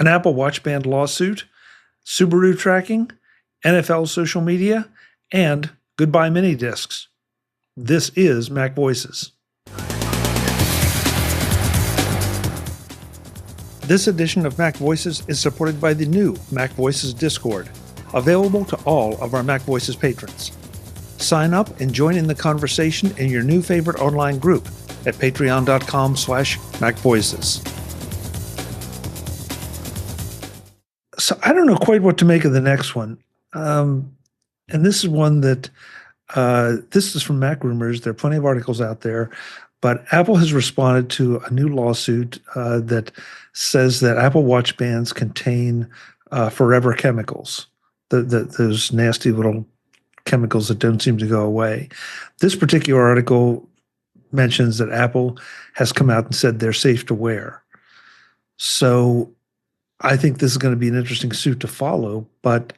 an Apple Watch Band lawsuit, Subaru tracking, NFL social media, and goodbye MiniDiscs. This is Mac Voices. This edition of Mac Voices is supported by the new Mac Voices Discord, available to all of our Mac Voices patrons. Sign up and join in the conversation in your new favorite online group at patreon.com/MacVoices. So I don't know quite what to make of the next one. And this is one that, this is from Mac Rumors. There are plenty of articles out there, but Apple has responded to a new lawsuit that says that Apple Watch bands contain forever chemicals, those nasty little chemicals that don't seem to go away. This particular article mentions that Apple has come out and said they're safe to wear. So I think this is going to be an interesting suit to follow, but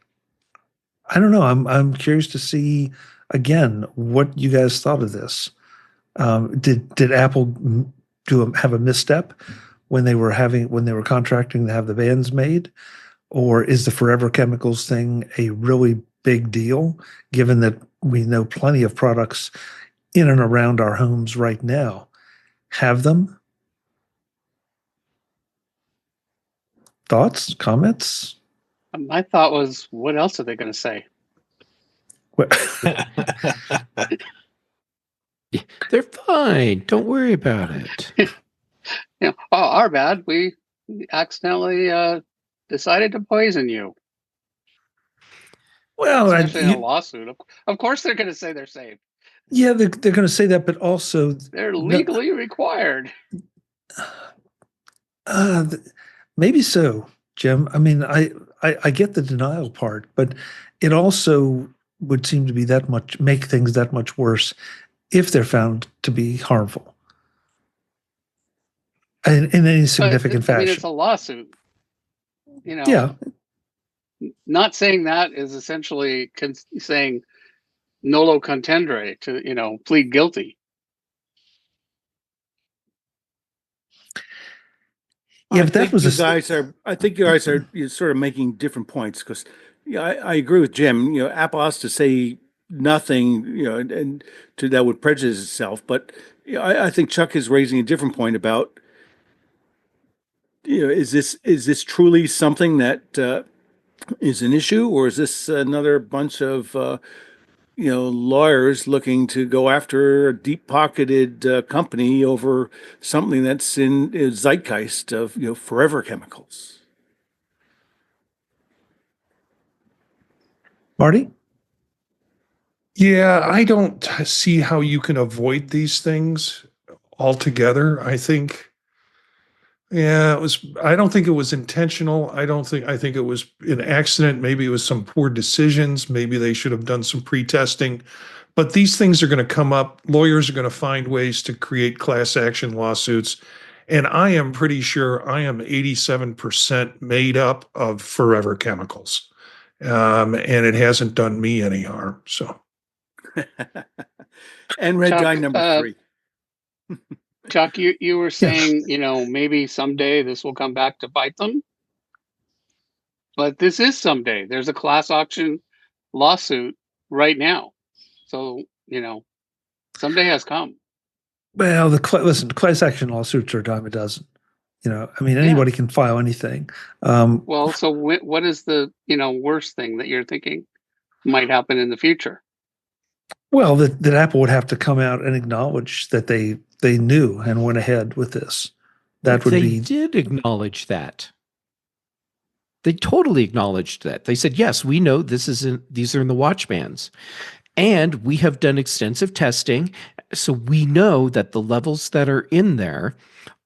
I don't know. I'm curious to see again what you guys thought of this. Did Apple have a misstep when they were contracting to have the bands made, or is the forever chemicals thing a really big deal? Given that we know plenty of products in and around our homes right now have them. Thoughts, comments? My thought was, what else are they going to say? They're fine. Don't worry about it. Our bad. We accidentally decided to poison you. Well, especially in a lawsuit. Of course, they're going to say they're safe. Yeah, they're going to say that, but also they're legally required. Maybe so, Jim. I mean, I get the denial part, but it also would seem to be make things that much worse if they're found to be harmful in any significant fashion. I mean, it's a lawsuit. Yeah. Not saying that is essentially saying nolo contendere, to plead guilty. Yeah, but that was I think you guys are sort of making different points, because I agree with Jim. Apple has to say nothing, and that would prejudice itself. But I think Chuck is raising a different point about, is this truly something that is an issue, or is this another bunch of lawyers looking to go after a deep-pocketed company over something that's in a zeitgeist of forever chemicals? Marty? Yeah, I don't see how you can avoid these things altogether. I think I don't think it was intentional. I think it was an accident. Maybe it was some poor decisions. Maybe they should have done some pre-testing. But these things are going to come up. Lawyers are going to find ways to create class action lawsuits. And I am pretty sure I am 87% made up of forever chemicals. And it hasn't done me any harm. So. And red dye number 3. Chuck, you were saying, maybe someday this will come back to bite them. But this is someday. There's a class action lawsuit right now. So, someday has come. Well, class action lawsuits are a dime a dozen. Anybody can file anything. Well, so what is the, worst thing that you're thinking might happen in the future? Well, that Apple would have to come out and acknowledge that they knew and went ahead with this. They did acknowledge that. They totally acknowledged that. They said, yes, we know these are in the watch bands. And we have done extensive testing. So we know that the levels that are in there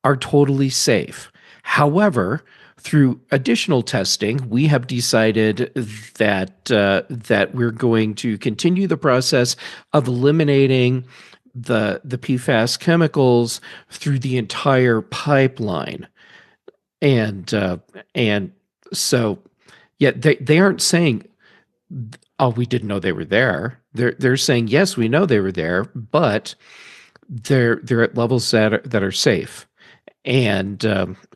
are totally safe. However, through additional testing, we have decided that we're going to continue the process of eliminating the PFAS chemicals through the entire pipeline, and so yeah, they aren't saying, oh, we didn't know they were there. They're saying, yes, we know they were there, but they're at levels that are safe, and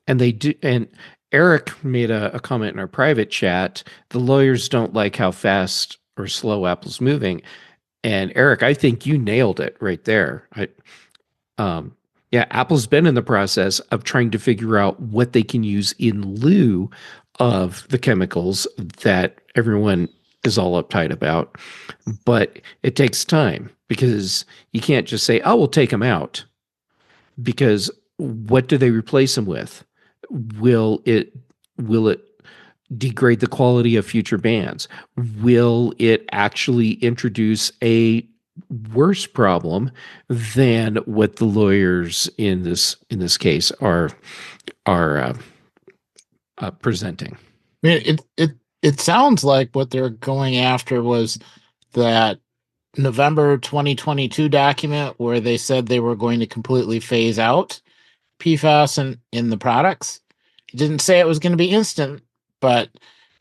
they do. And Eric made a comment in our private chat. The lawyers don't like how fast or slow Apple's moving. And Eric, I think you nailed it right there. Yeah, Apple's been in the process of trying to figure out what they can use in lieu of the chemicals that everyone is all uptight about. But it takes time because you can't just say, oh, we'll take them out. Because what do they replace them with? Will it degrade the quality of future bands? Will it actually introduce a worse problem than what the lawyers in this case are presenting? I mean, it sounds like what they're going after was that November 2022 document where they said they were going to completely phase out PFAS in the products. It didn't say it was going to be instant, but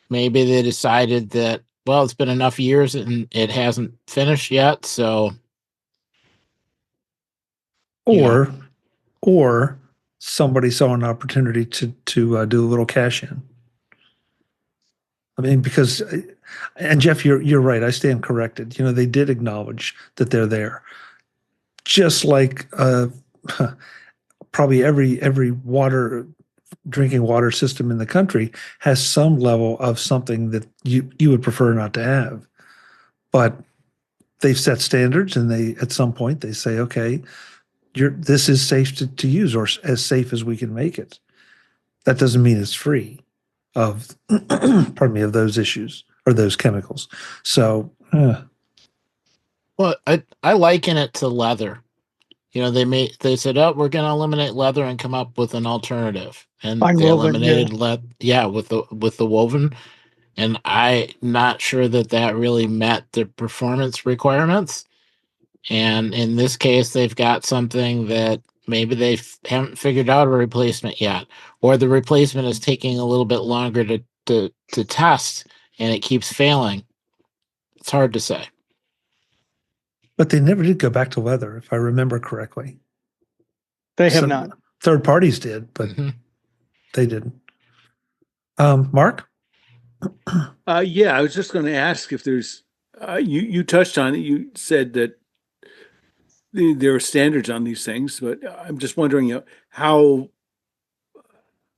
maybe they decided that, well, it's been enough years and it hasn't finished yet, so. Or somebody saw an opportunity to do a little cash in. I mean, because, and Jeff, you're right. I stand corrected. They did acknowledge that they're there. Just like probably every drinking water system in the country has some level of something that you would prefer not to have. But they've set standards, and at some point they say, okay, this is safe to use, or as safe as we can make it. That doesn't mean it's free of pardon me, of those issues or those chemicals. So well, I liken it to leather. They said, oh, we're going to eliminate leather and come up with an alternative, and Fine they woven, eliminated with the woven, and I'm not sure that really met the performance requirements. And in this case, they've got something that maybe they haven't figured out a replacement yet, or the replacement is taking a little bit longer to test, and it keeps failing. It's hard to say. But they never did go back to leather, if I remember correctly. They have not. Third parties did, but they didn't. Mark? Yeah, I was just going to ask if there's, you touched on it. You said that there are standards on these things, but I'm just wondering, how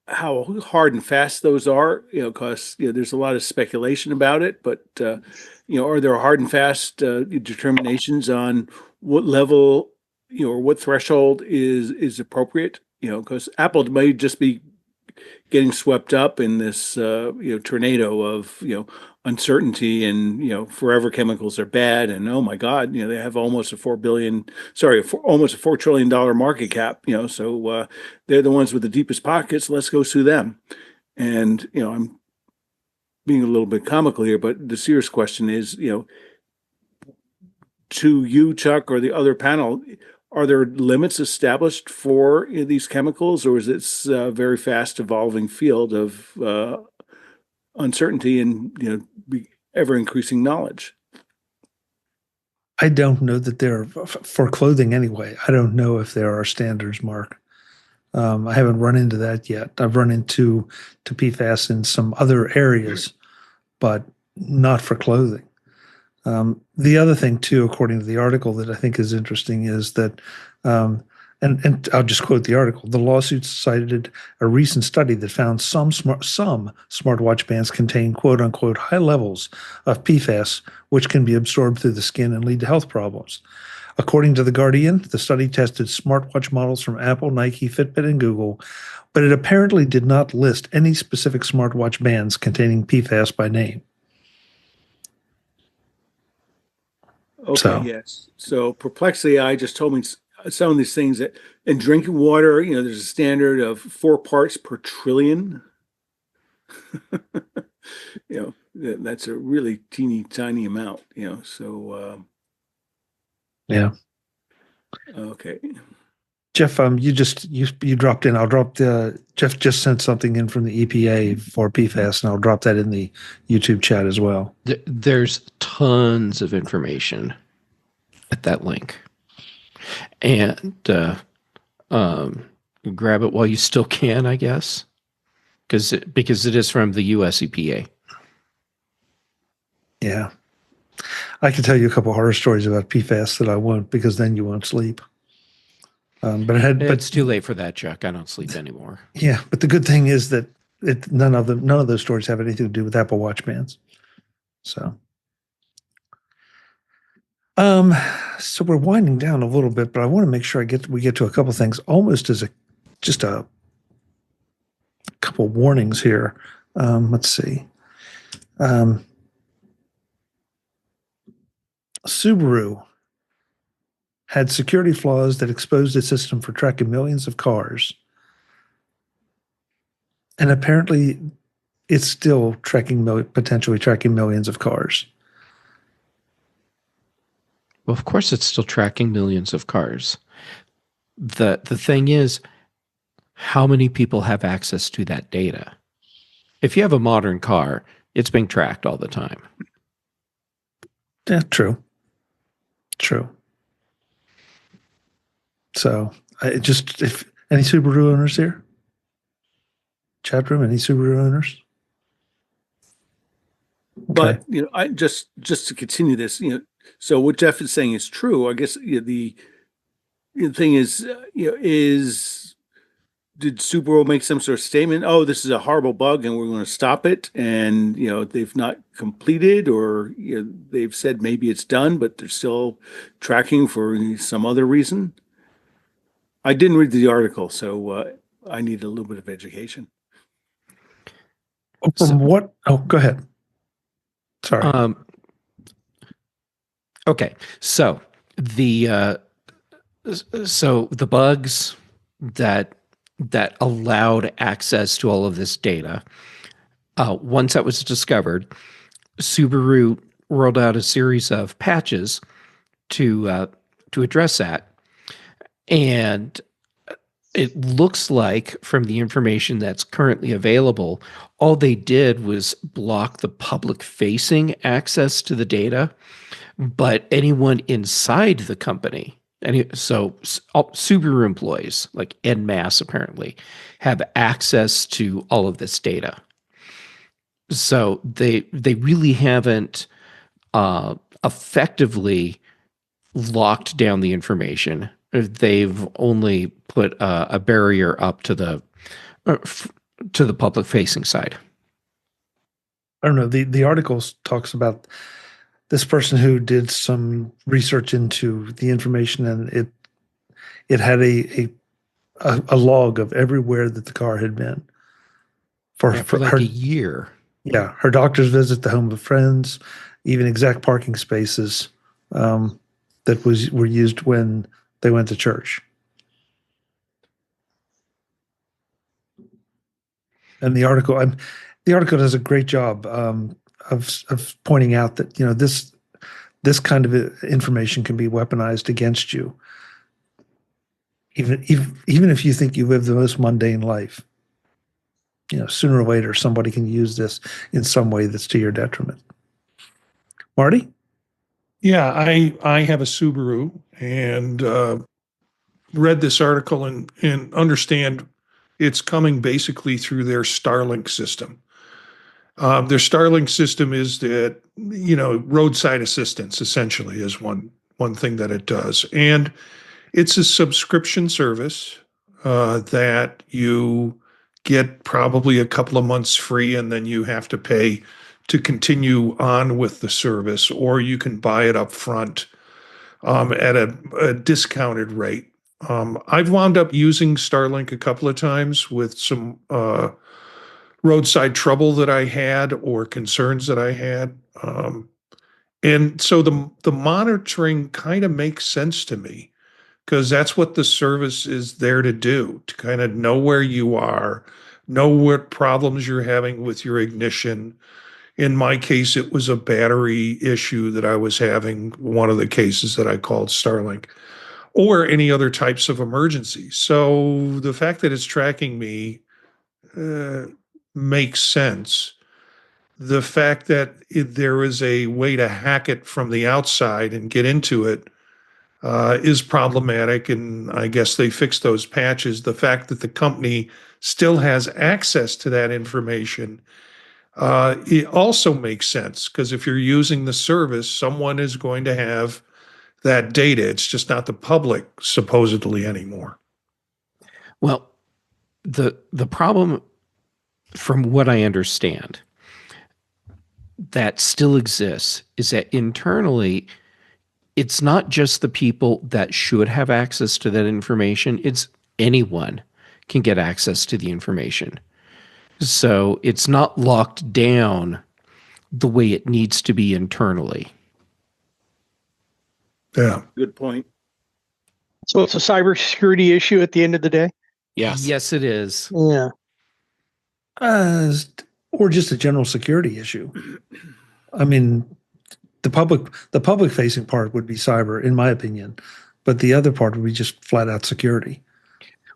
hard and fast those are, because there's a lot of speculation about it, but are there hard and fast determinations on what level, or what threshold is appropriate? Because Apple may just be getting swept up in this tornado of uncertainty, and forever chemicals are bad, and oh my God, they have almost a almost a $4 trillion market cap, so they're the ones with the deepest pockets. Let's go sue them. And I'm being a little bit comical here, but the serious question is, to you, Chuck, or the other panel, are there limits established for these chemicals, or is it a very fast evolving field of uncertainty and ever increasing knowledge? I don't know that there for clothing anyway. I don't know if there are standards, Mark. I haven't run into that yet. I've run into PFAS in some other areas, but not for clothing. The other thing, too, according to the article, that I think is interesting is that, and I'll just quote the article, the lawsuits cited a recent study that found some smartwatch bands contain quote unquote high levels of PFAS, which can be absorbed through the skin and lead to health problems. According to The Guardian, the study tested smartwatch models from Apple, Nike, Fitbit, and Google, but it apparently did not list any specific smartwatch bands containing PFAS by name. Okay, yes. So Perplexity AI just told me some of these things that in drinking water, there's a standard of 4 parts per trillion. That's a really teeny tiny amount, so yeah. Okay. Jeff, you dropped in. I'll drop Jeff just sent something in from the EPA for PFAS, and I'll drop that in the YouTube chat as well. There's tons of information at that link, and grab it while you still can, I guess. because it is from the US EPA. Yeah. I can tell you a couple horror stories about PFAS that I won't, because then you won't sleep. But It's too late for that, Chuck. I don't sleep anymore. Yeah, but the good thing is that none of those stories have anything to do with Apple Watch bands. So, so we're winding down a little bit, but I want to make sure we get to a couple things, almost as just a couple warnings here. Let's see. Subaru had security flaws that exposed its system for tracking millions of cars. And apparently it's still potentially tracking millions of cars. Well, of course it's still tracking millions of cars. The thing is, how many people have access to that data? If you have a modern car, it's being tracked all the time. Yeah, true. So if any Subaru owners here? Chat room, any Subaru owners? But I just to continue this, so what Jeff is saying is true. I guess the thing is, did Subaru make some sort of statement? Oh, this is a horrible bug, and we're going to stop it. And they've not completed, or they've said maybe it's done, but they're still tracking for some other reason. I didn't read the article, so I need a little bit of education. What? Oh, go ahead. Sorry. Okay, so the bugs that allowed access to all of this data, once that was discovered, Subaru rolled out a series of patches to address that, and it looks like, from the information that's currently available, all they did was block the public-facing access to the data, but anyone inside the company, Subaru employees, like en masse apparently, have access to all of this data. So they really haven't effectively locked down the information. They've only put a barrier up to the public-facing side. I don't know. The article talks about this person who did some research into the information, and it had a log of everywhere that the car had been for like her, a year. Yeah, her doctor's visit, the home of friends, even exact parking spaces that were used when they went to church. And the article does a great job of pointing out that this kind of information can be weaponized against you, even if you think you live the most mundane life. Sooner or later somebody can use this in some way that's to your detriment. Marty? Yeah, I have a Subaru and read this article and understand it's coming basically through their Starlink system. Their Starlink system is that, roadside assistance essentially is one thing that it does. And it's a subscription service that you get probably a couple of months free, and then you have to pay to continue on with the service, or you can buy it up front at a discounted rate. I've wound up using Starlink a couple of times with some roadside trouble that I had or concerns that I had. And so the monitoring kind of makes sense to me, because that's what the service is there to do, to kind of know where you are, know what problems you're having with your ignition. In my case, it was a battery issue that I was having, one of the cases that I called Starlink, or any other types of emergencies. So the fact that it's tracking me makes sense. The fact that there is a way to hack it from the outside and get into it is problematic, and I guess they fixed those patches. The fact that the company still has access to that information, it also makes sense, because if you're using the service, someone is going to have that data. It's just not the public, supposedly, anymore. Well, the problem, from what I understand, that still exists is that internally, it's not just the people that should have access to that information. It's anyone can get access to the information. So it's not locked down the way it needs to be internally. Yeah. Good point. So it's a cybersecurity issue at the end of the day? Yes. Yes, it is. Yeah. Or just a general security issue. I mean, the public facing part would be cyber, in my opinion, but the other part would be just flat out security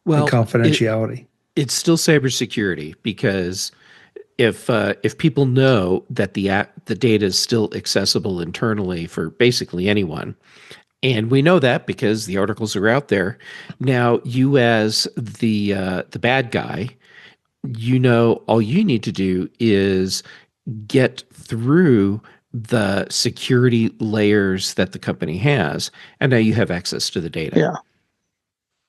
and confidentiality. It's still cybersecurity, because if people know that the data is still accessible internally for basically anyone, and we know that because the articles are out there. Now, you as the bad guy, all you need to do is get through the security layers that the company has, and now you have access to the data. Yeah.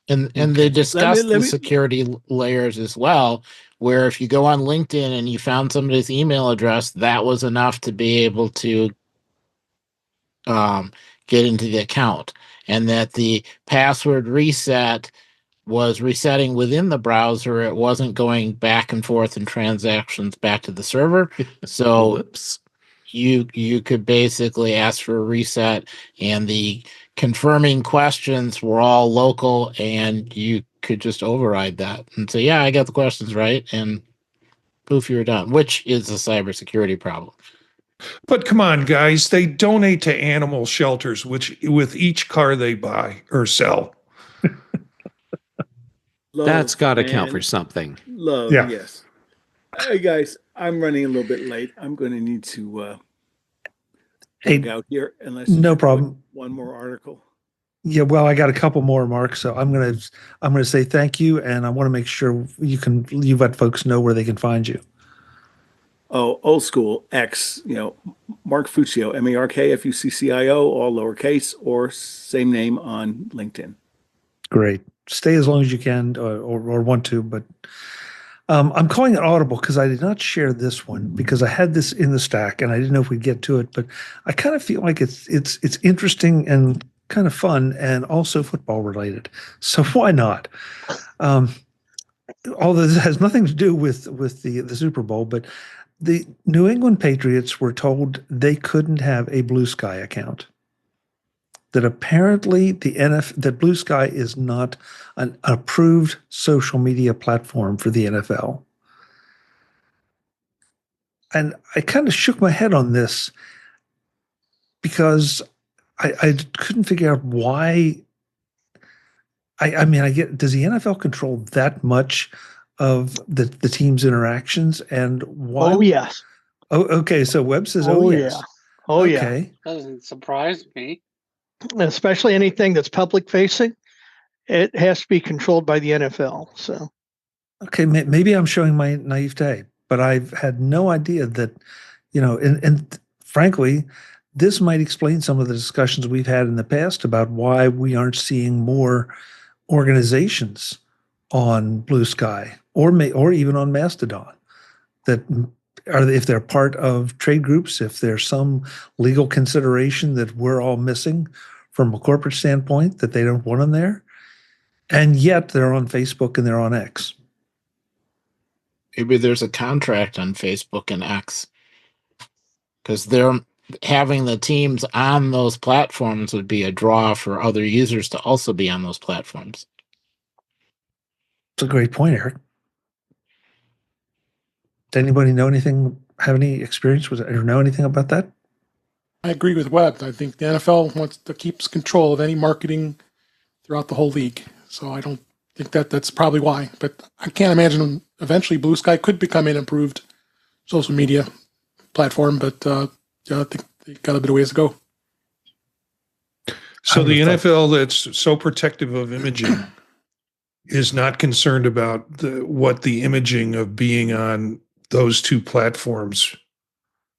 And they discussed the security layers as well, where if you go on LinkedIn and you found somebody's email address, that was enough to be able to get into the account, and that the password reset was resetting within the browser. It wasn't going back and forth in transactions back to the server. So Whoops. you could basically ask for a reset, and the confirming questions were all local, and you could just override that and say, yeah, I got the questions right, and poof, you're done, which is a cybersecurity problem. But come on, guys, they donate to animal shelters, which with each car they buy or sell. That's got to man. count for something. Love, Yeah. yes. Hey, guys, I'm running a little bit late. I'm going to need to Hey, out here unless no you problem. put one more article. Yeah, well, I got a couple more, Mark. So I'm gonna say thank you, and I want to make sure you let folks know where they can find you. Oh, old school X, Mark Fuccio, MarkFuccio, all lowercase, or same name on LinkedIn. Great. Stay as long as you can, or want to, but I'm calling it Audible because I did not share this one because I had this in the stack and I didn't know if we'd get to it, but I kind of feel like it's interesting and kind of fun and also football related. So why not? Although this has nothing to do with the Super Bowl, but the New England Patriots were told they couldn't have a Bluesky account. That apparently that Bluesky is not an approved social media platform for the NFL. And I kind of shook my head on this because I couldn't figure out why. I mean, I get, does the NFL control that much of the team's interactions, and why? Oh, yes. Oh, okay. So Webb says, Oh, yes. yeah. Oh, yeah. Okay. Doesn't surprise me. Especially anything that's public facing, it has to be controlled by the NFL. So, Okay, maybe I'm showing my naivete, but I've had no idea that, and frankly, this might explain some of the discussions we've had in the past about why we aren't seeing more organizations on Bluesky or even on Mastodon that if they're part of trade groups, if there's some legal consideration that we're all missing from a corporate standpoint that they don't want them there, and yet they're on Facebook and they're on X. Maybe there's a contract on Facebook and X, because they're having the teams on those platforms would be a draw for other users to also be on those platforms. It's a great point, Eric. Does anybody have any experience with it or know anything about that? I agree with Webb. I think the NFL wants to keep control of any marketing throughout the whole league. So I don't think that's probably why. But I can't imagine eventually Bluesky could become an improved social media platform. But I think they got a bit of ways to go. So I the would've thought- NFL that's so protective of imaging is not concerned about what the imaging of being on those two platforms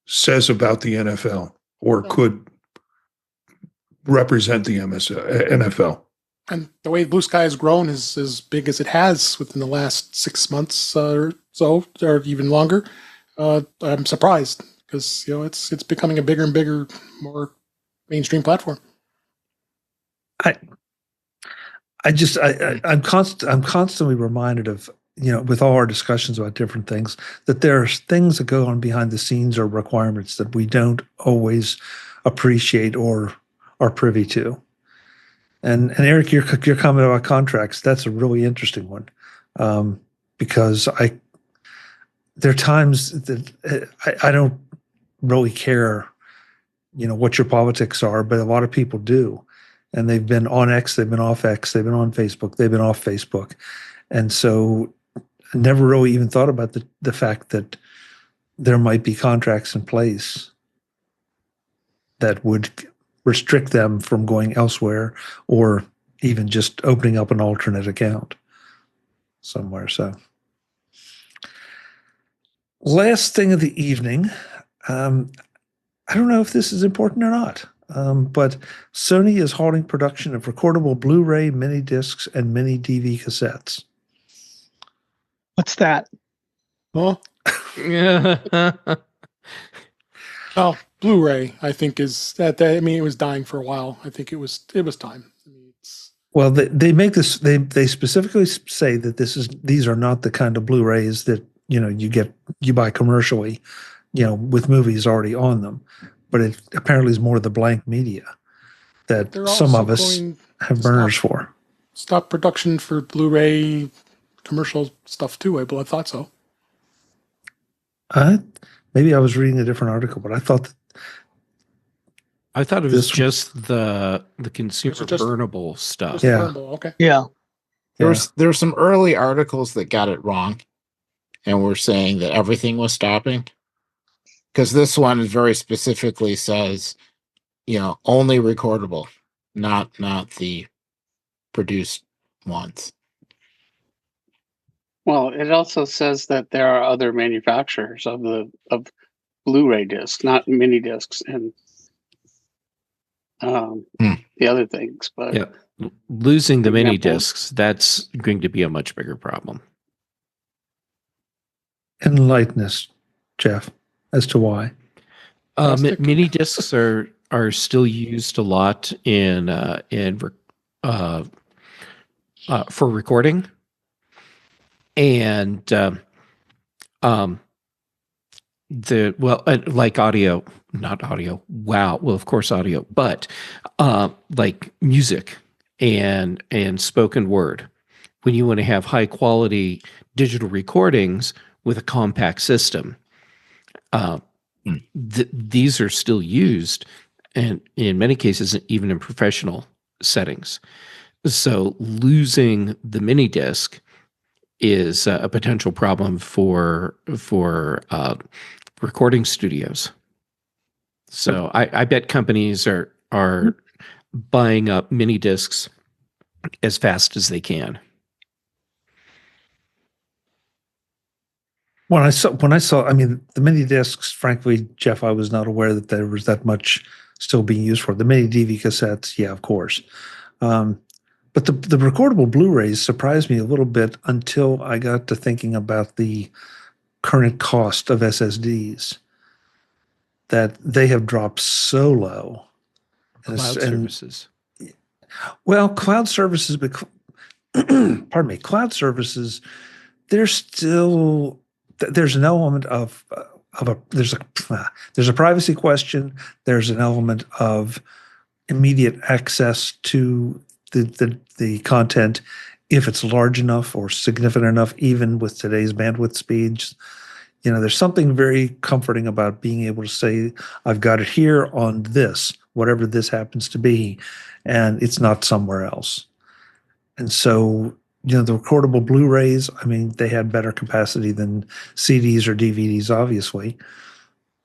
says about the NFL or could represent the NFL. And the way Blue Sky has grown is as big as it has within the last 6 months or so, or even longer. I'm surprised because it's becoming a bigger and bigger, more mainstream platform. I'm constantly reminded of, with all our discussions about different things, that there's things that go on behind the scenes or requirements that we don't always appreciate or are privy to. And Eric, your comment about contracts, that's a really interesting one. Because there are times that I don't really care, what your politics are, but a lot of people do. And they've been on X, they've been off X, they've been on Facebook, they've been off Facebook. And so I never really even thought about the fact that there might be contracts in place that would restrict them from going elsewhere or even just opening up an alternate account somewhere. So last thing of the evening, I don't know if this is important or not. But Sony is halting production of recordable Blu-ray, mini discs, and mini DV cassettes. What's that? Well, Blu-ray, I think is that. I mean, it was dying for a while. I think it was time. I mean, well, they make this. They specifically say that these are not the kind of Blu-rays that you buy commercially, with movies already on them. But it apparently is more the blank media that some of us have burners for. Stop production for Blu-ray commercial stuff too. I thought so. Maybe I was reading a different article, but I thought it was just the consumer burnable stuff. Yeah. Burnable, okay. Yeah. There's some early articles that got it wrong and were saying that everything was stopping. Because this one very specifically says, only recordable, not the produced ones. Well, it also says that there are other manufacturers of Blu-ray discs, not mini discs, and the other things. But yeah, losing the mini discs, that's going to be a much bigger problem. Enlighten us, Jeff, as to why. Mini discs are still used a lot for recording, and like audio, not audio. Wow. Well, of course, audio, but like music and spoken word. When you want to have high quality digital recordings with a compact system, these are still used, and in many cases, even in professional settings. So losing the mini disc is a potential problem for recording studios. So I bet companies are buying up mini discs as fast as they can. When I saw, I mean, the mini discs, frankly, Jeff, I was not aware that there was that much still being used for the mini DV cassettes. Yeah, of course. But the recordable Blu-rays surprised me a little bit until I got to thinking about the current cost of SSDs, that they have dropped so low. Cloud services. Well, cloud services, but pardon me, cloud services, there's an element of there's a privacy question. There's an element of immediate access to the content if it's large enough or significant enough, even with today's bandwidth speeds. There's something very comforting about being able to say, I've got it here on this, whatever this happens to be, and it's not somewhere else. And so, the recordable Blu-rays, I mean, they had better capacity than CDs or DVDs, obviously.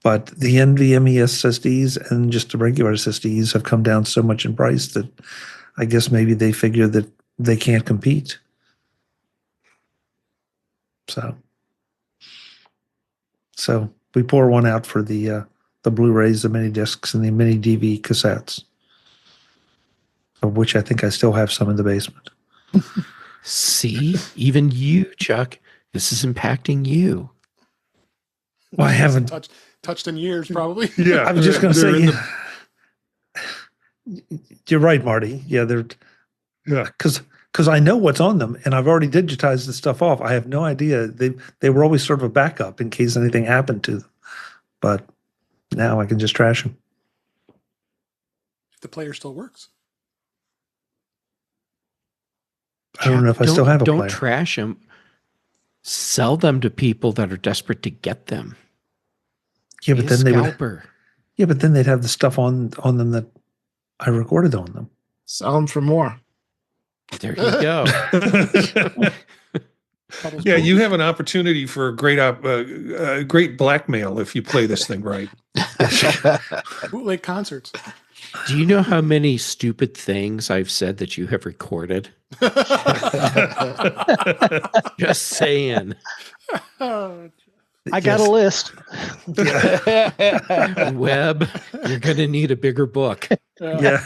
But the NVMe SSDs and just the regular SSDs have come down so much in price that I guess maybe they figure that they can't compete. So we pour one out for the Blu-rays, the mini discs, and the mini DV cassettes, of which I think I still have some in the basement. See, even you, Chuck, this is impacting you. Well, I haven't touched in years, probably. Yeah, I was just going to say, you're right, Marty. Yeah, because I know what's on them, and I've already digitized the stuff off. I have no idea. They were always sort of a backup in case anything happened to them. But now I can just trash them. If the player still works. I don't know if I still have a player. Don't trash them. Sell them to people that are desperate to get them. Yeah, but then scalper. but then they'd have the stuff on them that I recorded on them. Sell them for more. There you go. Yeah, you have an opportunity for a great blackmail if you play this thing right. Bootleg concerts. Do you know how many stupid things I've said that you have recorded? Just saying. I got a list. Webb, you're going to need a bigger book. Yeah.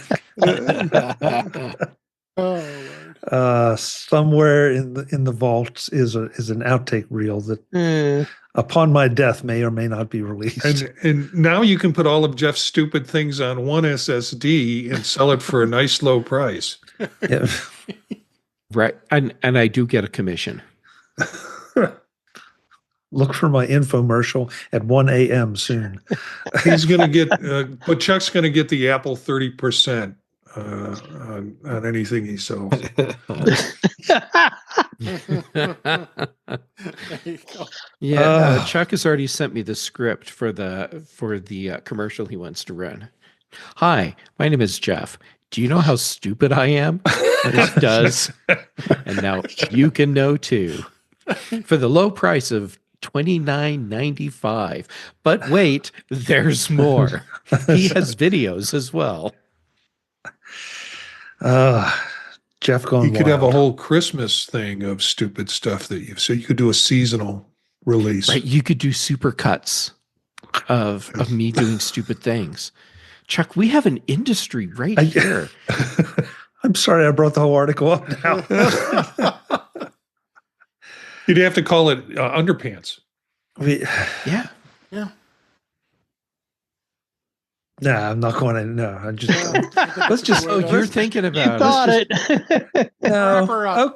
Oh, somewhere in the vaults is an outtake reel that upon my death may or may not be released. And now you can put all of Jeff's stupid things on one SSD and sell it for a nice low price. Yeah. Right. And I do get a commission. Look for my infomercial at 1 a.m. soon. He's going to get, but Chuck's going to get the Apple 30% on anything he sells. Yeah, Chuck has already sent me the script for the commercial he wants to run. Hi, my name is Jeff. Do you know how stupid I am? It does. And now you can know too. For the low price of $29.95. But wait, there's more. He has videos as well. Jeff going You could wild. have a whole Christmas thing of stupid stuff so you could do a seasonal release. Right, you could do super cuts of me doing stupid things. Chuck, we have an industry here. I'm sorry I brought the whole article up now. You'd have to call it underpants. Yeah. No, I'm not going to. No, I just let's just. Oh, you're thinking about You thought it. No.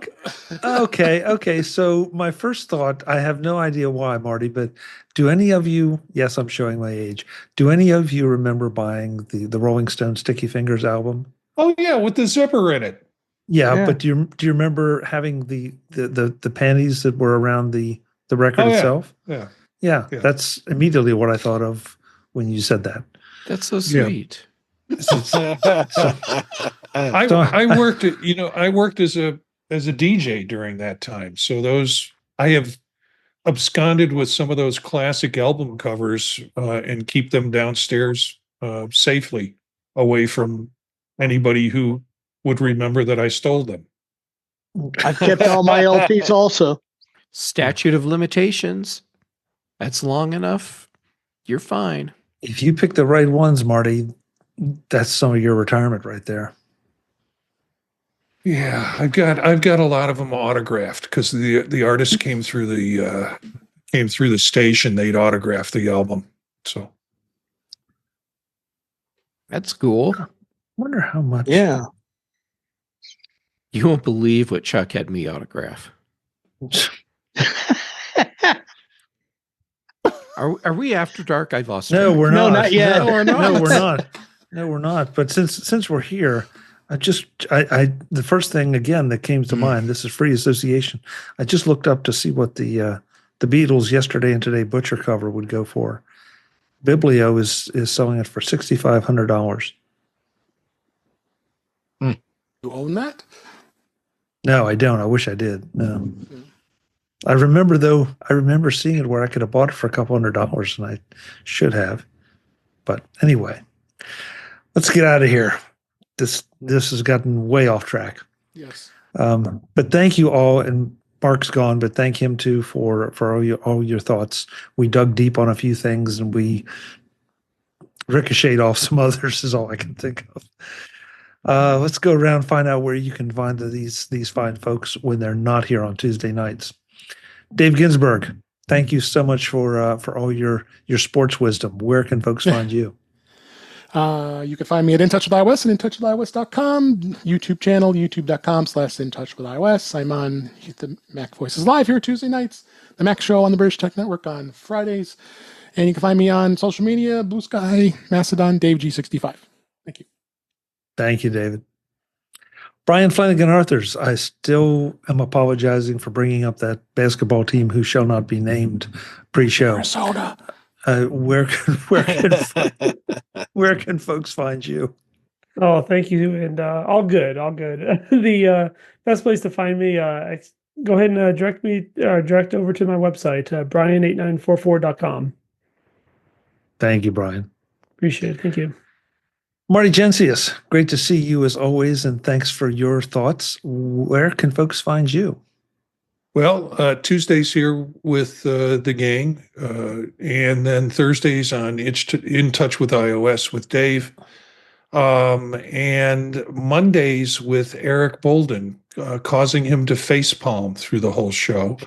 Okay. So my first thought, I have no idea why, Marty, but do any of you? Yes, I'm showing my age. Do any of you remember buying the Rolling Stone Sticky Fingers album? Oh yeah, with the zipper in it. Yeah, but do you remember having the panties that were around the record itself? Yeah, that's immediately what I thought of when you said that. That's so sweet. I worked as a DJ during that time. So I have absconded with some of those classic album covers and keep them downstairs safely away from anybody who would remember that I stole them. I've kept all my LPs also. Statute of limitations. That's long enough. You're fine. If you pick the right ones, Marty, that's some of your retirement right there. Yeah, I've got a lot of them autographed because the artists came through the station. They'd autograph the album. So that's cool. I wonder how much. Yeah. You won't believe what Chuck had me autograph. Are we after dark? I've lost. No, we're not. No, not yet. No, we're not. No, we're not. But since we're here, the first thing again that came to mind. This is free association. I just looked up to see what the Beatles Yesterday and Today butcher cover would go for. Biblio is selling it for $6,500. You own that? No, I don't. I wish I did. No. I remember seeing it where I could have bought it for a couple $100, and I should have. But anyway, let's get out of here. This has gotten way off track. Yes. But thank you all, and Mark's gone, but thank him too for all your thoughts. We dug deep on a few things, and we ricocheted off some others. Is all I can think of. Let's go around and find out where you can find these fine folks when they're not here on Tuesday nights. Dave Ginsburg, thank you so much for all your sports wisdom. Where can folks find you? You can find me at In Touch with iOS and InTouchWithIOS.com, YouTube channel, youtube.com/InTouchWithIOS. I'm on the Mac Voices Live here Tuesday nights, the Mac Show on the British Tech Network on Fridays. And you can find me on social media, Bluesky, Mastodon, DaveG65. Thank you. Thank you, David. Brian Flanigan-Arthurs, I still am apologizing for bringing up that basketball team who shall not be named pre-show. Arizona. Where can folks find you? Oh, thank you, and all good. The best place to find me, go ahead and direct over to my website, brian8944.com. Thank you, Brian. Appreciate it. Thank you. Marty Jencius, great to see you as always, and thanks for your thoughts. Where can folks find you? Well, Tuesdays here with the gang, and then Thursdays on In Touch with iOS with Dave, and Mondays with Eric Bolden, causing him to facepalm through the whole show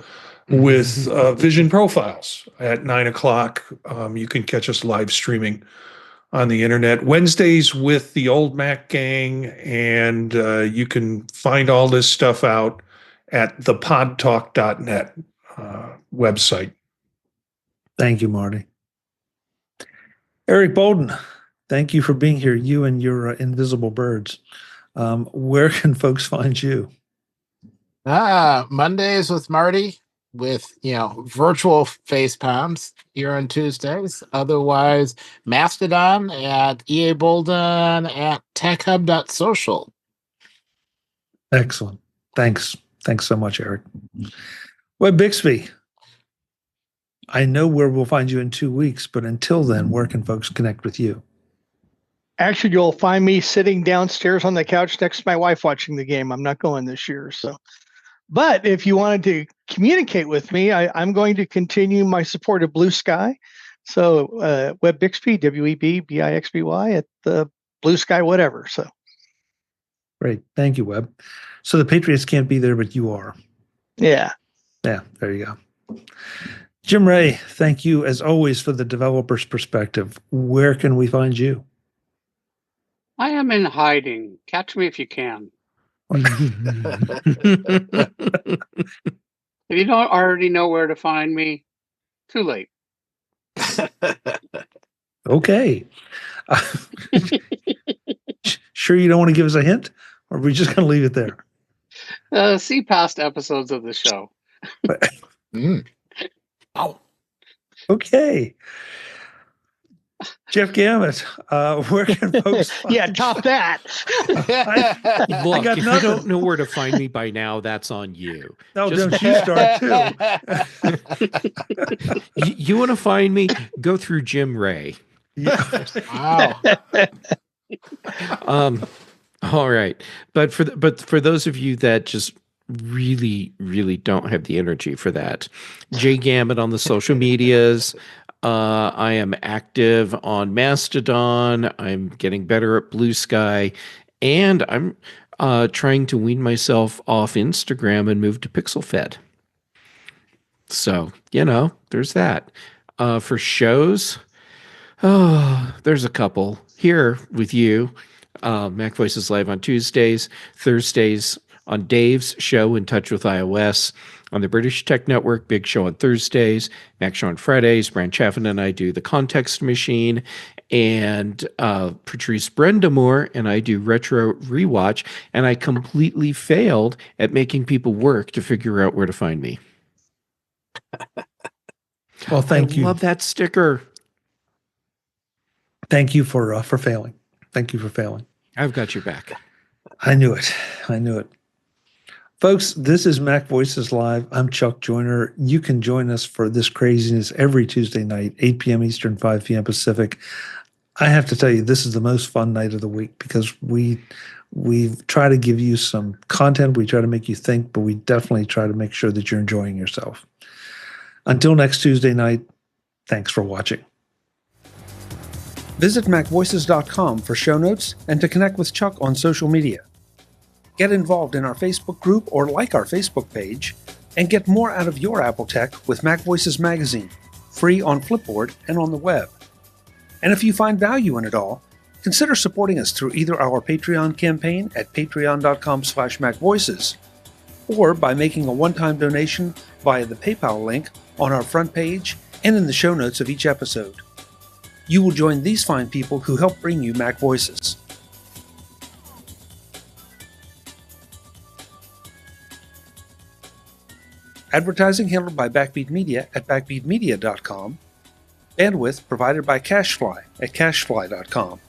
with Vision Profiles at 9:00. You can catch us live streaming on the internet. Wednesdays with the Old Mac Gang, and you can find all this stuff out at thepodtalk.net website. Thank you, Marty. Eric Bolden, thank you for being here, you and your invisible birds. Where can folks find you? Mondays with Marty with, virtual face palms here on Tuesdays. Otherwise, Mastodon at EA Bolden at techhub.social. Excellent. Thanks so much, Eric. Well, Bixby, I know where we'll find you in 2 weeks, but until then, where can folks connect with you? Actually, you'll find me sitting downstairs on the couch next to my wife watching the game. I'm not going this year, so. But if you wanted to communicate with me, I'm going to continue my support of Bluesky. So Web Bixby, WEBBIXBY at the Bluesky, whatever. So great. Thank you, Web. So the Patriots can't be there, but you are. Yeah. Yeah, there you go. Jim Ray, thank you as always for the developer's perspective. Where can we find you? I am in hiding. Catch me if you can. If you don't already know where to find me, too late. Okay. Sure you don't want to give us a hint? Or are we just going to leave it there? See past episodes of the show. Oh. Okay. Jeff Gamet, where can folks find Yeah, top that. Look, got if nothing. you don't know where to find me by now, that's on you. No, Just- don't you start too. You want to find me? Go through Jim Ray. Wow. All right, but for those of you that just really don't have the energy for that, Jay Gamet on the social medias. I am active on Mastodon. I'm getting better at Bluesky, and I'm trying to wean myself off Instagram and move to PixelFed. So, there's that. For shows, there's a couple here with you. Mac Voices Live on Tuesdays, Thursdays on Dave's show In Touch with iOS. On the British Tech Network, Big Show on Thursdays, Mac Show on Fridays. Brian Chaffin and I do The Context Machine, and Patrice Brendamore and I do Retro Rewatch, and I completely failed at making people work to figure out where to find me. Well, thank you. I love that sticker. Thank you for failing. Thank you for failing. I've got your back. I knew it. Folks, this is Mac Voices Live. I'm Chuck Joyner. You can join us for this craziness every Tuesday night, 8 p.m. Eastern, 5 p.m. Pacific. I have to tell you, this is the most fun night of the week because we try to give you some content. We try to make you think, but we definitely try to make sure that you're enjoying yourself. Until next Tuesday night, thanks for watching. Visit MacVoices.com for show notes and to connect with Chuck on social media. Get involved in our Facebook group or like our Facebook page, and get more out of your Apple tech with Mac Voices Magazine, free on Flipboard and on the web. And if you find value in it all, consider supporting us through either our Patreon campaign at patreon.com/MacVoices or by making a one-time donation via the PayPal link on our front page and in the show notes of each episode. You will join these fine people who help bring you Mac Voices. Advertising handled by Backbeat Media at backbeatmedia.com. Bandwidth provided by CashFly at cashfly.com.